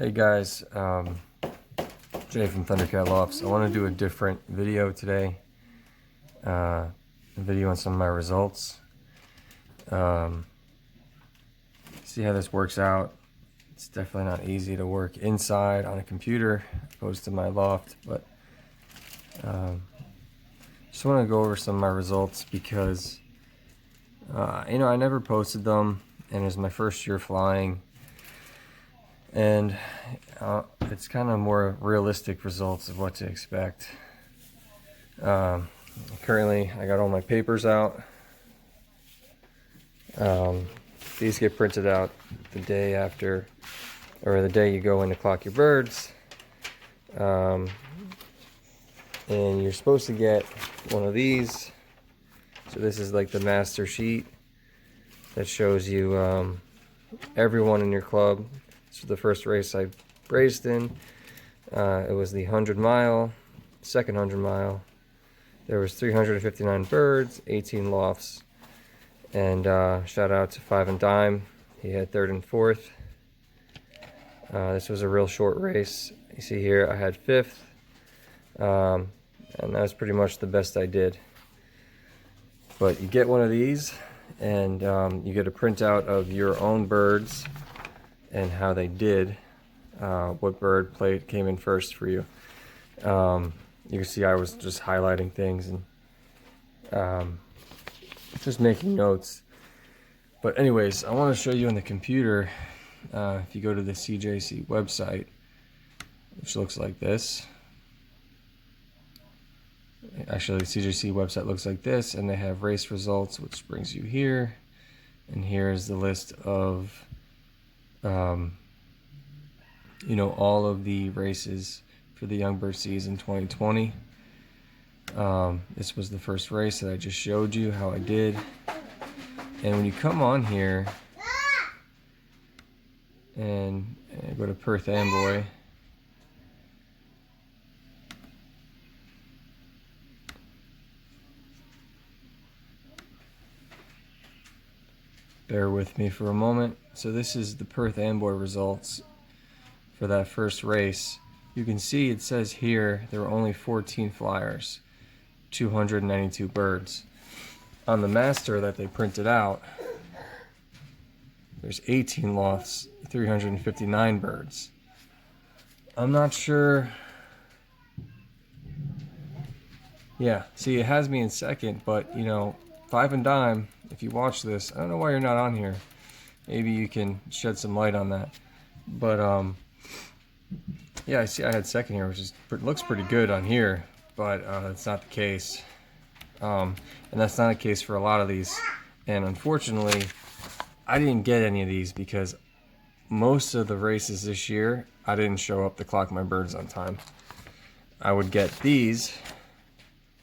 Hey guys, Jay from Thundercat Lofts. I want to do a different video today. A video on some of my results. See how this works out. It's definitely not easy to work inside on a computer opposed to my loft, but just want to go over some of my results because I never posted them, and it was my first year flying. And it's kind of more realistic results of what to expect. Currently, I got all my papers out. These get printed out the day after, or the day you go in to clock your birds. And you're supposed to get one of these. So this is like the master sheet that shows you everyone in your club. This was the first race I raced in. It was the 100-mile, second 100-mile. There was 359 birds, 18 lofts, and shout out to Five and Dime. He had third and fourth. This was a real short race. You see here I had fifth, and that was pretty much the best I did. But you get one of these, and you get a printout of your own birds and how they did, what bird came in first for you. You can see I was just highlighting things and just making notes. But anyways, I want to show you on the computer. If you go to the CJC website, which looks like this. Actually, the CJC website looks like this, and they have race results, which brings you here. And here's the list of all of the races for the Young Bird season 2020. This was the first race that I just showed you how I did. And when you come on here and go to Perth, Amboy, bear with me for a moment. So this is the Perth Amboy results for that first race. You can see it says here there were only 14 flyers, 292 birds. On the master that they printed out, there's 18 lofts, 359 birds. I'm not sure. Yeah, see, it has me in second, but Five and Dime, if you watch this, I don't know why you're not on here. Maybe you can shed some light on that. But yeah, I see I had second here, which looks pretty good on here, but that's not the case. And that's not the case for a lot of these. And unfortunately, I didn't get any of these because most of the races this year, I didn't show up to clock my birds on time. I would get these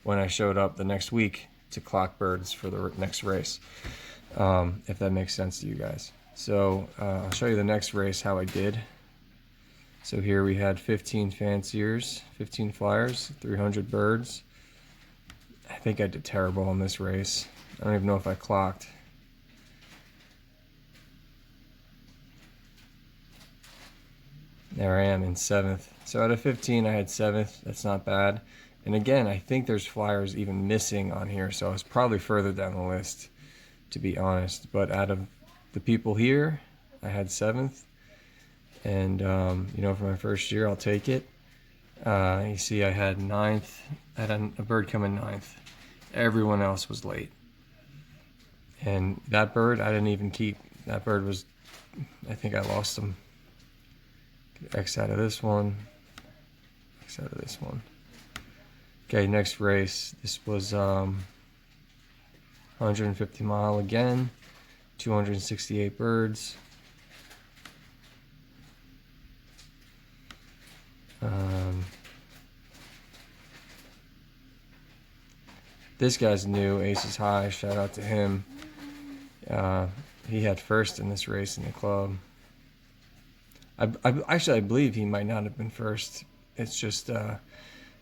when I showed up the next week to clock birds for the next race, if that makes sense to you guys. So I'll show you the next race how I did. So here we had 15 fanciers, 15 flyers, 300 birds. I think I did terrible on this race. I don't even know if I clocked. There I am in seventh. So out of 15, I had seventh. That's not bad. And again, I think there's flyers even missing on here, so I was probably further down the list, to be honest. But out of the people here, I had seventh. And, for my first year, I'll take it. You see I had ninth. I had a bird come in ninth. Everyone else was late. And that bird, I didn't even keep. That bird was, I think I lost him. X out of this one. X out of this one. Okay, next race. This was 150-mile again. 268 birds. This guy's new, Aces High, shout out to him. He had first in this race in the club. I believe he might not have been first. It's just,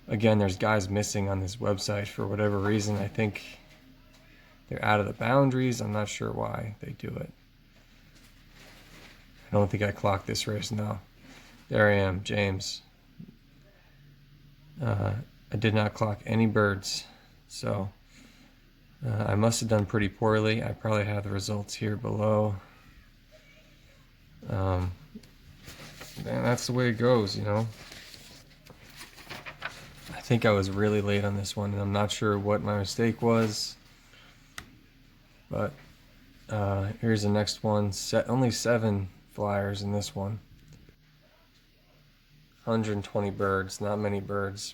again, there's guys missing on this website for whatever reason. I think they're out of the boundaries. I'm not sure why they do it. I don't think I clocked this race, no. There I am, James. I did not clock any birds, so I must have done pretty poorly. I probably have the results here below. And that's the way it goes, you know. I think I was really late on this one, and I'm not sure what my mistake was. But here's the next one. Only 7 flyers in this one. 120 birds, not many birds.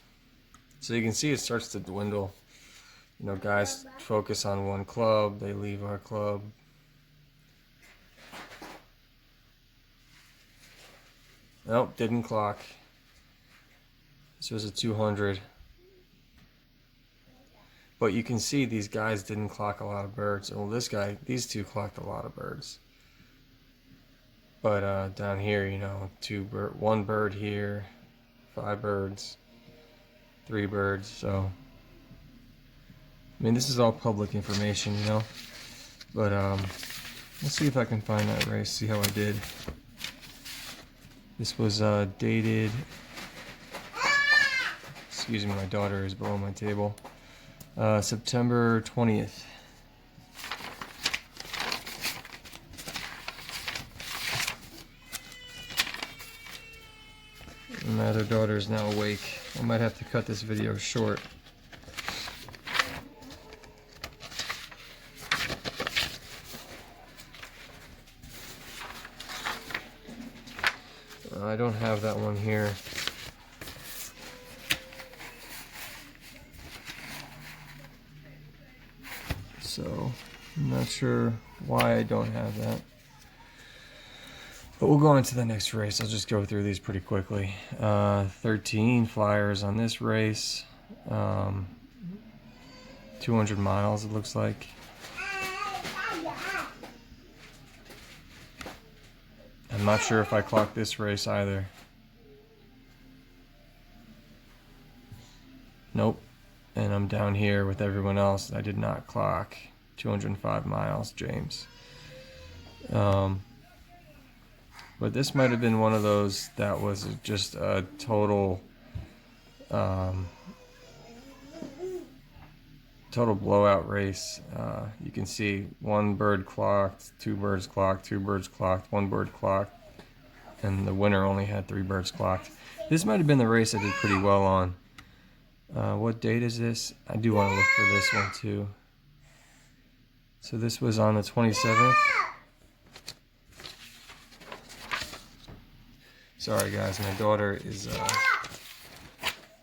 So you can see it starts to dwindle. You know, guys focus on one club, they leave our club. Nope, didn't clock. This was a 200. But you can see these guys didn't clock a lot of birds. Well, these two clocked a lot of birds. But down here, you know, 1 bird here, 5 birds, 3 birds. So, I mean, this is all public information, you know. But let's see if I can find that race, see how I did. This was dated. Excuse me, my daughter is below my table. September 20th. And my other daughter is now awake. I might have to cut this video short. I don't have that one here. So, I'm not sure why I don't have that. But we'll go on to the next race. I'll just go through these pretty quickly. 13 flyers on this race. 200 miles, it looks like. I'm not sure if I clocked this race either. Nope. And I'm down here with everyone else. I did not clock 205 miles, James. But this might have been one of those that was just a total blowout race. You can see 1 bird clocked, 2 birds clocked, 2 birds clocked, 1 bird clocked, and the winner only had 3 birds clocked. This might have been the race I did pretty well on. What date is this? I do want to look for this one too. So this was on the 27th. Sorry guys, my daughter is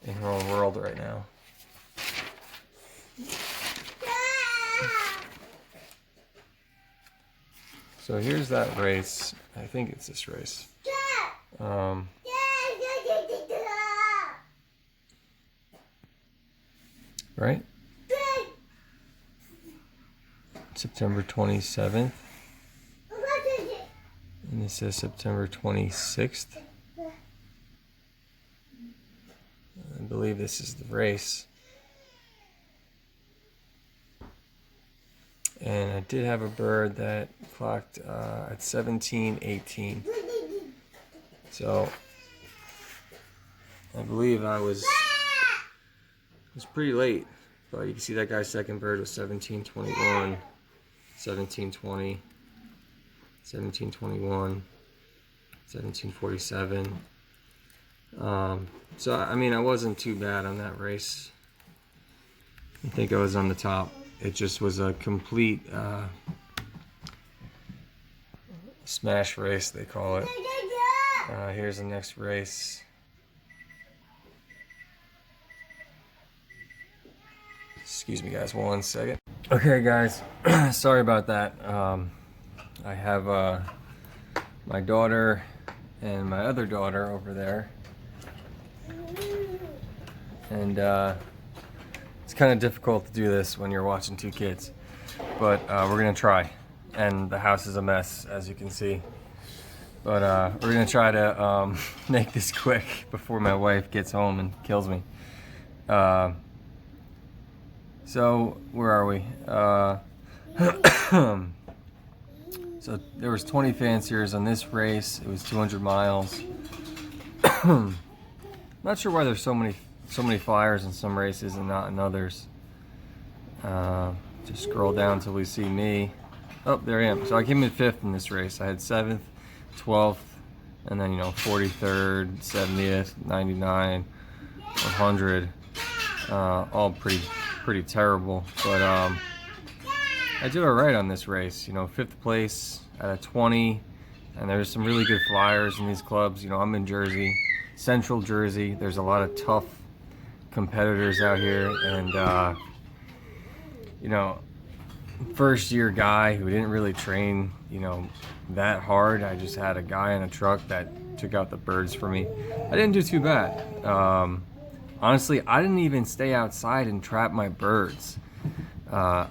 in her own world right now. So here's that race. I think it's this race. Right? September 27th. And this says September 26th. I believe this is the race. And I did have a bird that clocked at 17:18. So I believe I was pretty late. But you can see that guy's second bird was 17:21, 17:20, 17:21, 17:47. So I mean, I wasn't too bad on that race. I think I was on the top. It just was a complete smash race, they call it. Here's the next race. Excuse me guys, 1 second. Okay guys, sorry about that. I have my daughter and my other daughter over there. And it's kind of difficult to do this when you're watching 2 kids. But we're gonna try. And the house is a mess, as you can see. But we're gonna try to make this quick before my wife gets home and kills me. So where are we? So there was 20 fanciers on this race. It was 200 miles. Not sure why there's so many flyers in some races and not in others. Just scroll down till we see me. Oh, there I am. So I came in 5th in this race. I had 7th, 12th, and then 43rd, 70th, 99, 100. All pretty terrible. But I did all right on this race. 5th place out of 20, and there's some really good flyers in these clubs. I'm in Jersey, Central Jersey. There's a lot of tough competitors out here, and first year guy who didn't really train that hard. I just had a guy in a truck that took out the birds for me. I didn't do too bad. Honestly, I didn't even stay outside and trap my birds. I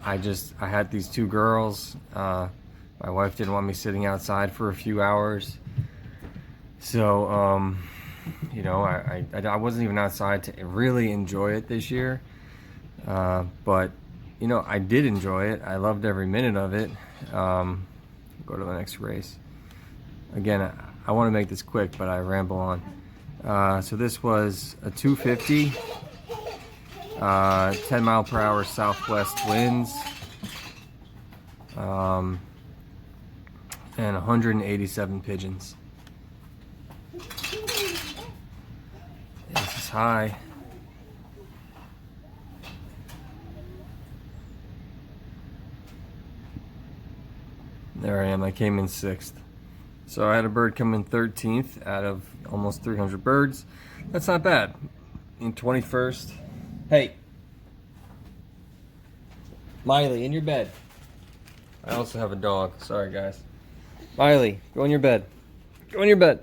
had these 2 girls. My wife didn't want me sitting outside for a few hours, so I wasn't even outside to really enjoy it this year. But I did enjoy it. I loved every minute of it. Go to the next race. Again, I want to make this quick, but I ramble on. So this was a 250, 10 mile per hour southwest winds, and 187 pigeons. This is high. There I am. I came in 6th. So I had a bird come in 13th out of almost 300 birds. That's not bad. In 21st. Hey, Miley, in your bed. I also have a dog. Sorry, guys. Miley, go in your bed. Go in your bed.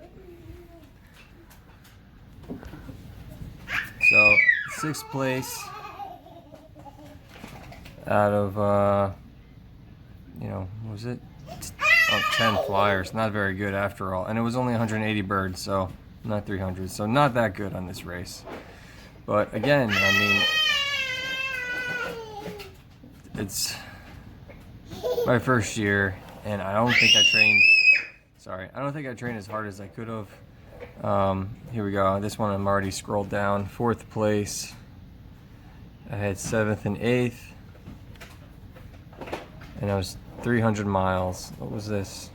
So 6th place out of what was it? 10 flyers. Not very good after all. And it was only 180 birds, so not 300. So not that good on this race. But again, it's my first year, and I don't think I trained as hard as I could have. Here we go. This one I'm already scrolled down. 4th place. I had 7th and 8th. And I was 300 miles. What was this?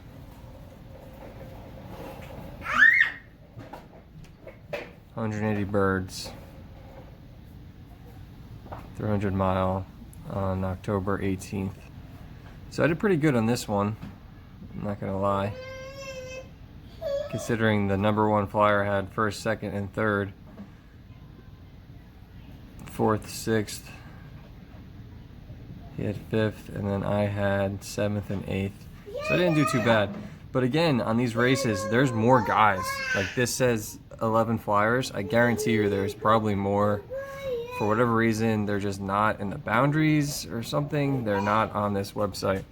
$180 birds. 300 mile on October 18th. So I did pretty good on this one. I'm not gonna lie. Considering the #1 flyer had 1st, 2nd, and 3rd. 4th, 6th. He had 5th, and then I had 7th and 8th. So I didn't do too bad. But again, on these races, there's more guys. Like this says 11 flyers. I guarantee you there's probably more. For whatever reason, they're just not in the boundaries or something. They're not on this website.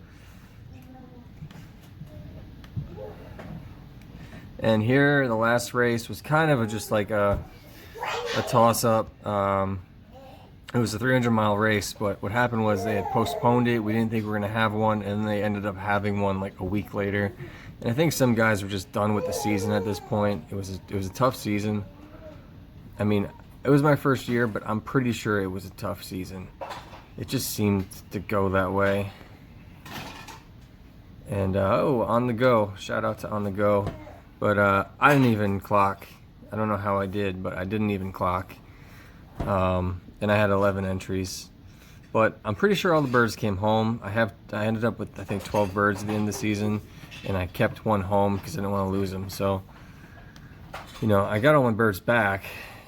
And here, the last race was kind of just like a toss-up. It was a 300-mile race, but what happened was they had postponed it. We didn't think we were going to have one, and they ended up having one like a week later. And I think some guys were just done with the season at this point. It was a tough season. I mean, it was my first year, but I'm pretty sure it was a tough season. It just seemed to go that way. And On the Go. Shout out to On the Go. But I didn't even clock. I don't know how I did, but I didn't even clock. And I had 11 entries, but I'm pretty sure all the birds came home. I ended up with I think 12 birds at the end of the season, and I kept one home because I didn't want to lose them. So, I got all my birds back.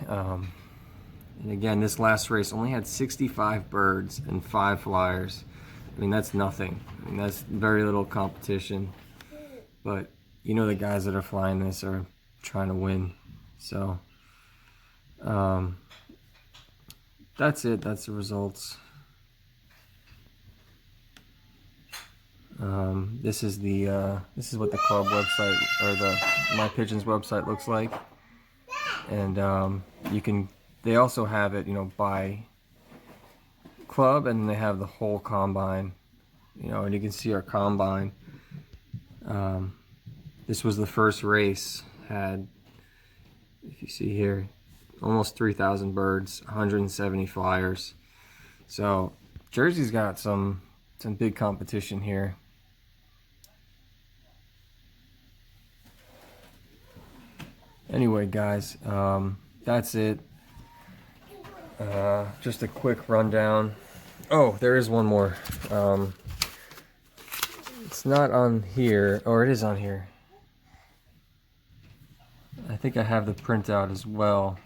And again, this last race only had 65 birds and 5 flyers. I mean, that's nothing. I mean, that's very little competition. But the guys that are flying this are trying to win. So, that's it. That's the results. This is what the club website or the My Pigeons website looks like, and they also have it by club, and they have the whole combine, and you can see our combine. This was the first race, had if you see here, almost 3,000 birds, 170 flyers. So Jersey's got some big competition here. Anyway, guys, that's it. Just a quick rundown. Oh, there is one more. It's not on here, or it is on here. I think I have the printout as well.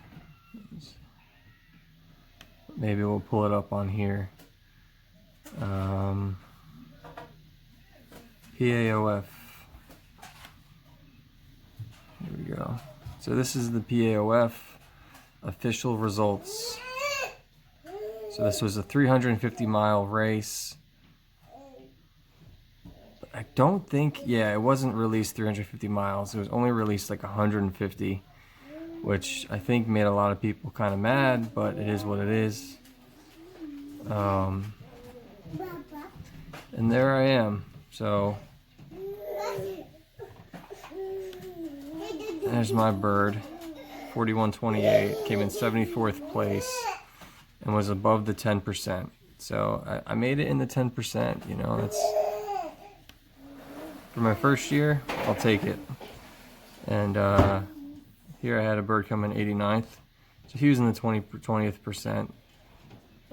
Maybe we'll pull it up on here. PAOF. Here we go. So this is the PAOF official results. So this was a 350-mile race. I don't think, yeah, it wasn't released 350 miles. It was only released like 150, which I think made a lot of people kind of mad, but it is what it is. And there I am. So there's my bird, 4128, came in 74th place and was above the 10%. So I made it in the 10%, you know, that's, for my first year, I'll take it. And here I had a bird come in 89th. So he was in the 20th percent.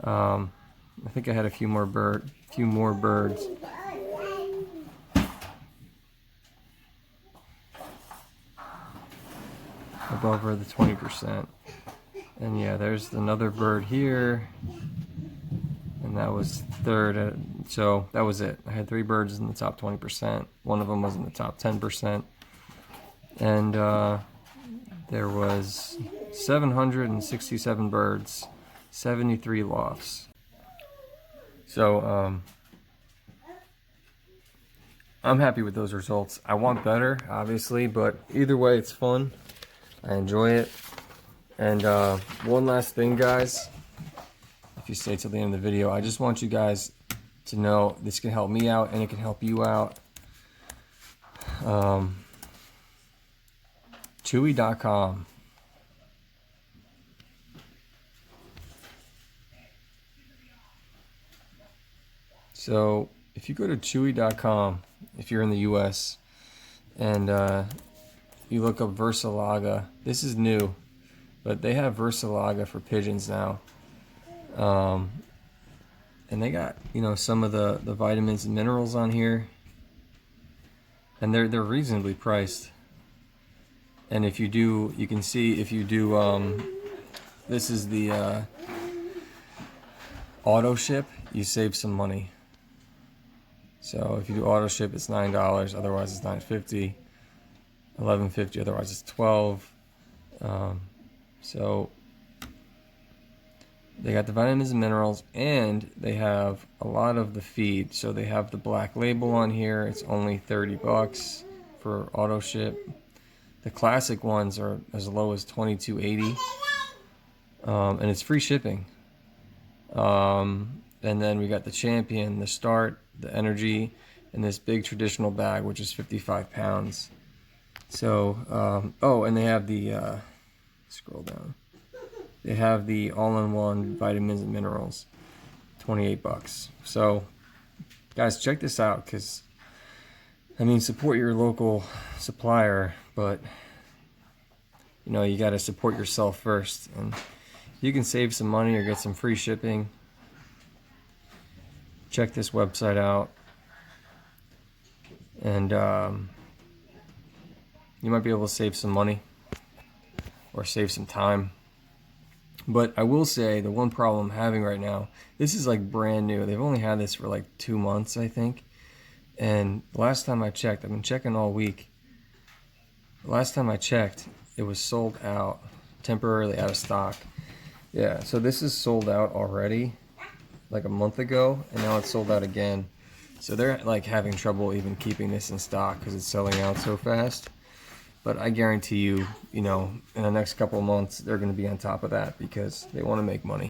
I think I had a few more birds above the 20%. And yeah, there's another bird here, and that was third. So that was it. I had 3 birds in the top 20%. One of them was in the top 10%. And there was 767 birds, 73 lofts. So I'm happy with those results. I want better, obviously, but either way, it's fun. I enjoy it. And one last thing, guys, if you stay till the end of the video, I just want you guys to know this can help me out and it can help you out. Chewy.com. So if you go to Chewy.com, if you're in the US, and you look up Versalaga, this is new, but they have Versalaga for pigeons now. And they got, you know, some of the vitamins and minerals on here, and they're reasonably priced. And if you do, you can see if you do, this is the auto ship, you save some money. So if you do auto ship, it's $9, otherwise it's $9.50, $11.50, otherwise it's $12. So they got the vitamins and minerals, and they have a lot of the feed. So they have the black label on here. It's only $30 for auto ship. The classic ones are as low as $22.80, and it's free shipping. And then we got the Champion, the Start, the Energy, and this big traditional bag, which is 55 pounds. So, oh, and they have the, scroll down. They have the all-in-one vitamins and minerals, $28. So, guys, check this out, because, I mean, support your local supplier, but, you know, you got to support yourself first. And you can save some money or get some free shipping. Check this website out, and you might be able to save some money or save some time. But I will say the one problem I'm having right now, this is like brand new. They've only had this for like 2 months, I think. And the last time I checked, I've been checking all week. The last time I checked, it was sold out, temporarily out of stock. Yeah, so this is sold out already, like a month ago, and now it's sold out again. So they're like having trouble even keeping this in stock because it's selling out so fast. But I guarantee you, you know, in the next couple of months, they're going to be on top of that because they want to make money.